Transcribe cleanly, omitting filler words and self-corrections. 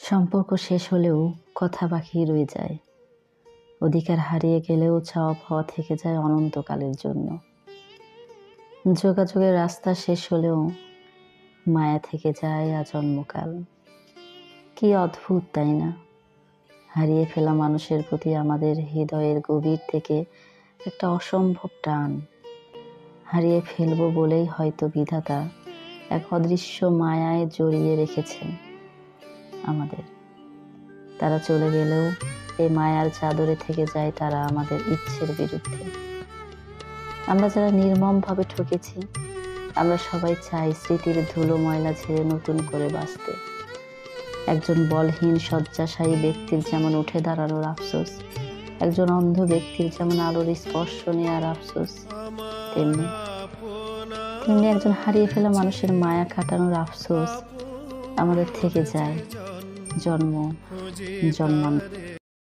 সম্পর্ক শেষ হলেও কথা বাকি রয়ে যায়। অধিকার হারিয়ে গেলেও চাওয়া পাওয়া থেকে যায় অনন্তকালের জন্য। যোগাযোগের রাস্তা শেষ হলেও মায়া থেকে যায় আজন্মকাল। কি অদ্ভুত, তাই না? হারিয়ে ফেলা মানুষের প্রতি আমাদের হৃদয়ের গভীর থেকে একটা অসম্ভব টান। হারিয়ে ফেলবো বলেই হয়তো বিধাতা এক অদৃশ্য মায়ায় জড়িয়ে রেখেছেন আমাদের। তারা চলে গেলেও এই মায়ার চাদরে থেকে যায় তারা আমাদের ইচ্ছের বিরুদ্ধে। আমরা যারা নির্মমভাবে ঠকেছি, আমরা সবাই চাই স্মৃতির ধুলো ময়লা ঝেড়ে নতুন করে বাঁচতে। একজন বলহীন শয্যাশায়ী ব্যক্তির যেমন উঠে দাঁড়ানোর আফসোস, একজন অন্ধ ব্যক্তির যেমন আলোর স্পর্শ নেওয়ার আফসোস, তেমনি একজন হারিয়ে ফেলা মানুষের মায়া কাটানোর আফসোস আমাদের থেকে যায় জন্ম জন্মান্তর।